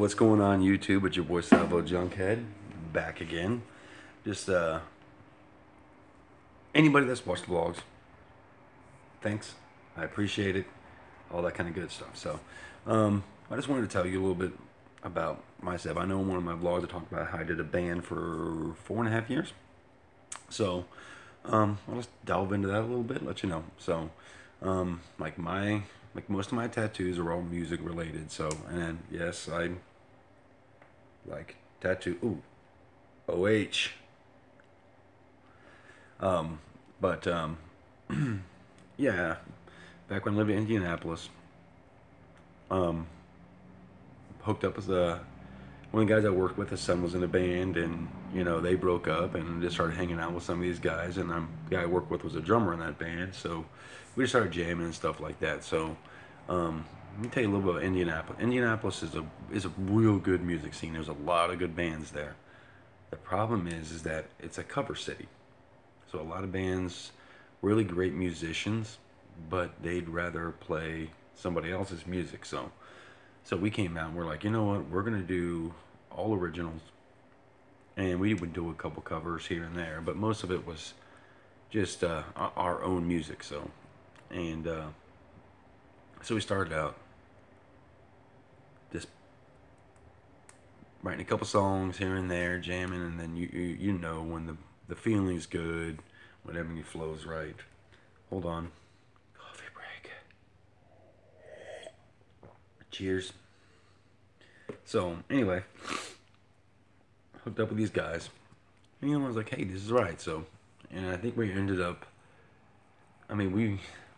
what's going on YouTube? It's your boy Salvo Junkhead, back again. Just anybody that's watched vlogs, thanks. I appreciate it. All that kind of good stuff. So, I just wanted to tell you a little bit about myself. I know in one of my vlogs I talked about how I did a band for 4.5 years. So, I'll just delve into that a little bit, let you know. So, like most of my tattoos are all music related. So, and yes, I like tattoo. Ooh, OH. But yeah, back when I lived in Indianapolis, hooked up with one of the guys I worked with. His son was in a band, and you know they broke up, and just started hanging out with some of these guys. And the guy I worked with was a drummer in that band, so we just started jamming and stuff like that. So let me tell you a little bit about Indianapolis. Indianapolis is a real good music scene. There's a lot of good bands there. The problem is that it's a cover city. So a lot of bands, really great musicians, but they'd rather play somebody else's music. So we came out and we're like, you know what, we're gonna do all originals, and we would do a couple covers here and there, but most of it was just our own music. So we started out just writing a couple songs here and there, jamming, and then you know when the feeling's good, when everything flows right. Hold on. Coffee break. Cheers. So, anyway, hooked up with these guys. And I was like, hey, this is right. So, and I think we ended up, I mean,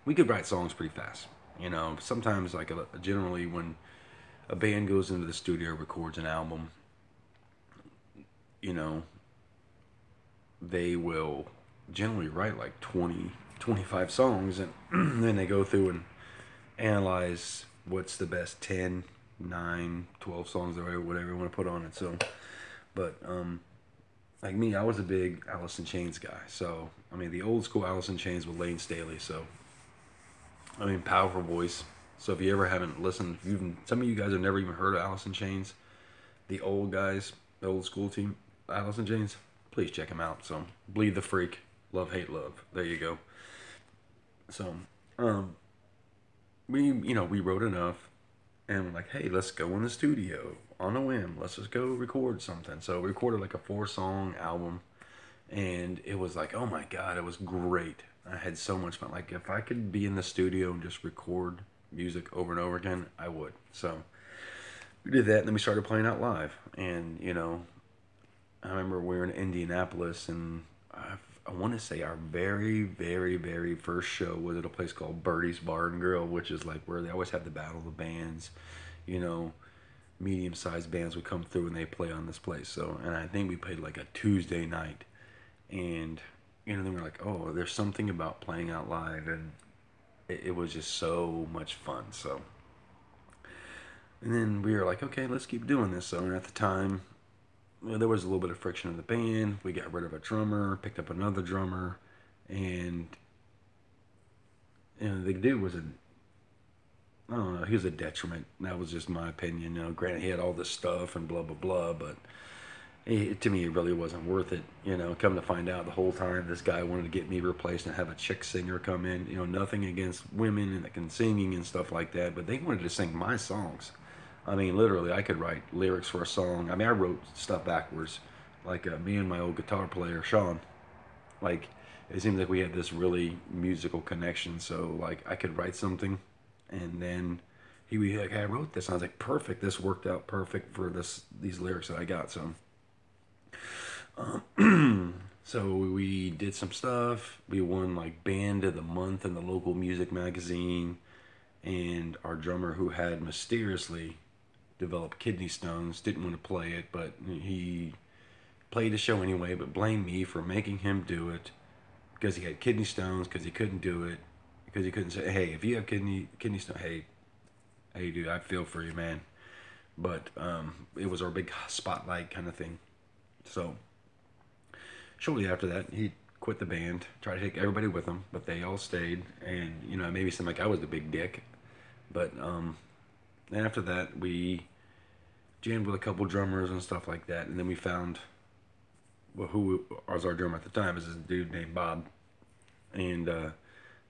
we could write songs pretty fast. You know, sometimes, like, generally when a band goes into the studio, records an album, you know, they will generally write like 20, 25 songs, and then they go through and analyze what's the best 10, 9, 12 songs or whatever you want to put on it. So, but like me, I was a big Alice in Chains guy. So, I mean, the old school Alice in Chains with Lane Staley. So, I mean, powerful voice. So if you ever haven't listened, some of you guys have never even heard of Alice in Chains, the old guys, the old school team, Alice in Chains, please check them out. So, Bleed the Freak, Love, Hate, Love. There you go. So, we wrote enough, and we're like, hey, let's go in the studio on a whim. Let's just go record something. So we recorded like a 4-song album, and it was like, oh my God, it was great. I had so much fun. Like, if I could be in the studio and just record music over and over again, I would. So we did that, and then we started playing out live. And, you know, I remember we were in Indianapolis, and I want to say our very, very, very first show was at a place called Birdie's Bar and Grill, which is like where they always have the battle of the bands. You know, medium-sized bands would come through and they play on this place. So, and I think we played like a Tuesday night, and you know, then we're like, oh, there's something about playing out live, and it was just so much fun. So, and then we were like, okay, let's keep doing this. So, and at the time, well, there was a little bit of friction in the band. We got rid of a drummer, picked up another drummer, and the dude was I don't know, he was a detriment. That was just my opinion. You know, granted, he had all this stuff and blah, blah, blah, but to me, it really wasn't worth it. You know, come to find out the whole time, this guy wanted to get me replaced and have a chick singer come in. You know, nothing against women and that can singing and stuff like that, but they wanted to sing my songs. I mean, literally, I could write lyrics for a song. I mean, I wrote stuff backwards. Like, me and my old guitar player, Sean. Like, it seems like we had this really musical connection. So, like, I could write something, and then he would be like, hey, I wrote this. And I was like, perfect. This worked out perfect for these lyrics that I got. So, so we did some stuff. We won, like, Band of the Month in the local music magazine. And our drummer, who had mysteriously developed kidney stones, didn't want to play it, but he played the show anyway, but blamed me for making him do it because he had kidney stones, because he couldn't do it, because he couldn't say, hey, if you have kidney stone, hey dude, I feel for you, man. But it was our big spotlight kind of thing. So shortly after that, he quit the band, tried to take everybody with him, but they all stayed. And you know, it maybe seemed like I was the big dick, but after that, we jammed with a couple drummers and stuff like that. And then we found, well, who was our drummer at the time is this dude named Bob. And,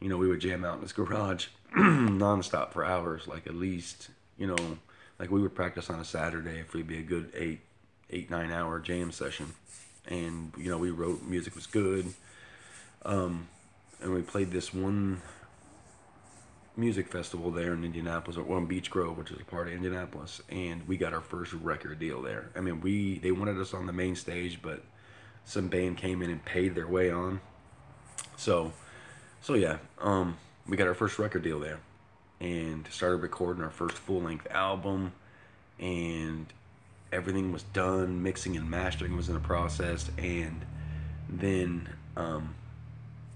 you know, we would jam out in his garage nonstop for hours, like at least, you know, like we would practice on a Saturday if we'd be a good 9 hour jam session. And, you know, we wrote, music was good. And we played this one music festival there in Indianapolis, or in Beech Grove, which is a part of Indianapolis, and we got our first record deal there. I mean, they wanted us on the main stage, but some band came in and paid their way on. So yeah, we got our first record deal there, and started recording our first full-length album, and everything was done. Mixing and mastering was in the process, and then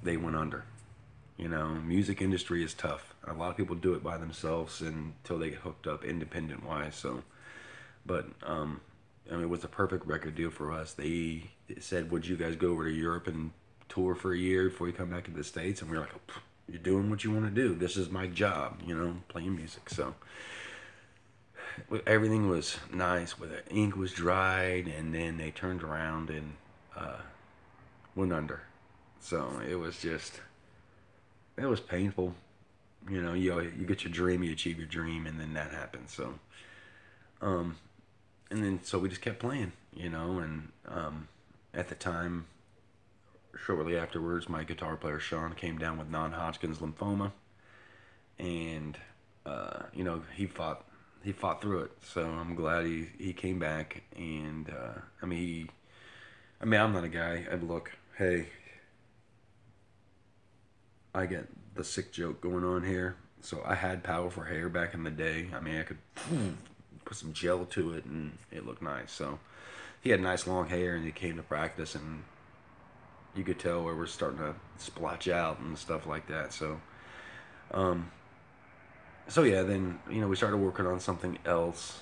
they went under. You know, music industry is tough. A lot of people do it by themselves until they get hooked up independent wise. So, but I mean, it was a perfect record deal for us. They said, "Would you guys go over to Europe and tour for a year before you come back to the States?" And we were like, oh, "You're doing what you want to do. This is my job, you know, playing music." So everything was nice. With the ink was dried, and then they turned around and went under. So it was painful. You know, you get your dream, you achieve your dream, and then that happens. So, and then so we just kept playing, you know, and at the time, shortly afterwards, my guitar player Sean came down with non-Hodgkin's lymphoma, and you know, he fought through it. So I'm glad he came back, and I mean, I'm not a guy. Look, hey, I get the sick joke going on here. So I had powerful hair back in the day. I mean, I could put some gel to it and it looked nice. So he had nice long hair, and he came to practice, and you could tell where we're starting to splotch out and stuff like that. So, so yeah, then, you know, we started working on something else.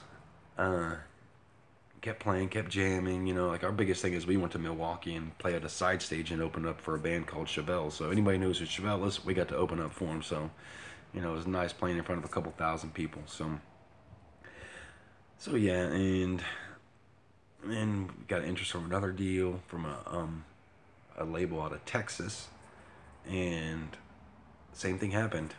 Kept playing, kept jamming, you know, like our biggest thing is we went to Milwaukee and played at a side stage and opened up for a band called Chevelle. So anybody knows who Chevelle is, we got to open up for them. So, you know, it was nice playing in front of a couple thousand people. So yeah, and we got interest from another deal from a label out of Texas, and same thing happened.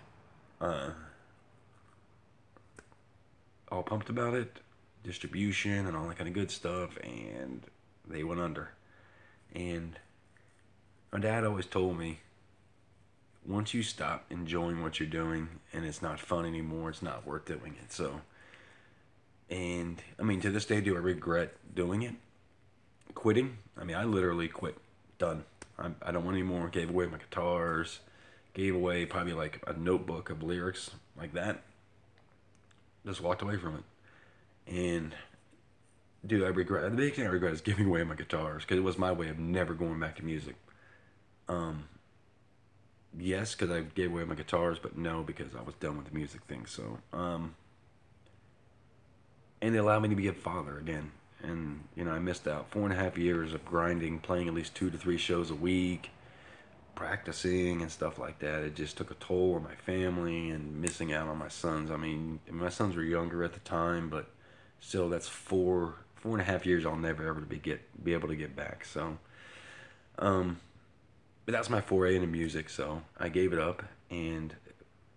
All pumped about it, distribution and all that kind of good stuff, and they went under. And my dad always told me, once you stop enjoying what you're doing and it's not fun anymore, it's not worth doing it. So, and I mean, to this day, do I regret doing it? Quitting? I mean, I literally quit. Done. I don't want any more. Gave away my guitars, gave away probably like a notebook of lyrics like that. Just walked away from it. And dude, the big thing I regret is giving away my guitars, because it was my way of never going back to music. Yes, because I gave away my guitars, but no, because I was done with the music thing. So, and it allowed me to be a father again. And, you know, I missed out 4.5 years of grinding, playing at least 2 to 3 shows a week, practicing and stuff like that. It just took a toll on my family, and missing out on my sons. I mean, my sons were younger at the time, but still, that's 4.5 years I'll never ever be able to get back. So, but that's my foray into music. So I gave it up, and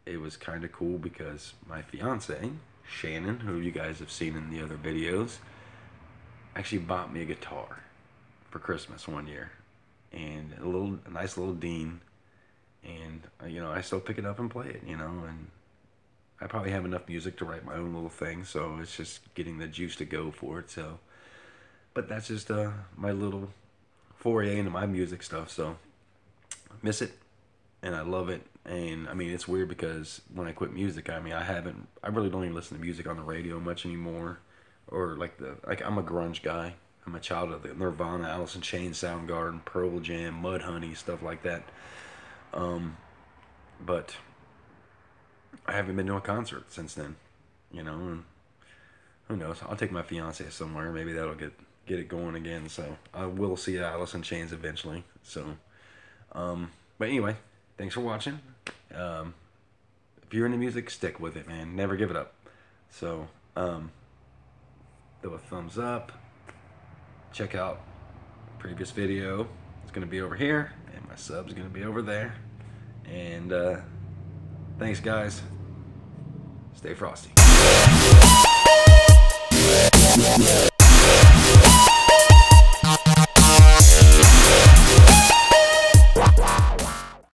it was kind of cool because my fiance Shannon, who you guys have seen in the other videos, actually bought me a guitar for Christmas one year, and a nice little Dean, and you know, I still pick it up and play it, you know, and I probably have enough music to write my own little thing, so it's just getting the juice to go for it. So, but that's just my little foray into my music stuff. So I miss it, and I love it. And I mean, it's weird because when I quit music, I mean, I really don't even listen to music on the radio much anymore, or like I'm a grunge guy. I'm a child of the Nirvana, Alice in Chains, Soundgarden, Pearl Jam, Mudhoney, stuff like that. But I haven't been to a concert since then, you know, and who knows? I'll take my fiance somewhere. Maybe that'll get it going again. So I will see Alice in Chains eventually. So, but anyway, thanks for watching. If you're into music, stick with it, man. Never give it up. So, throw a thumbs up. Check out previous video. It's gonna be over here, and my sub's gonna be over there. And thanks, guys. Stay frosty.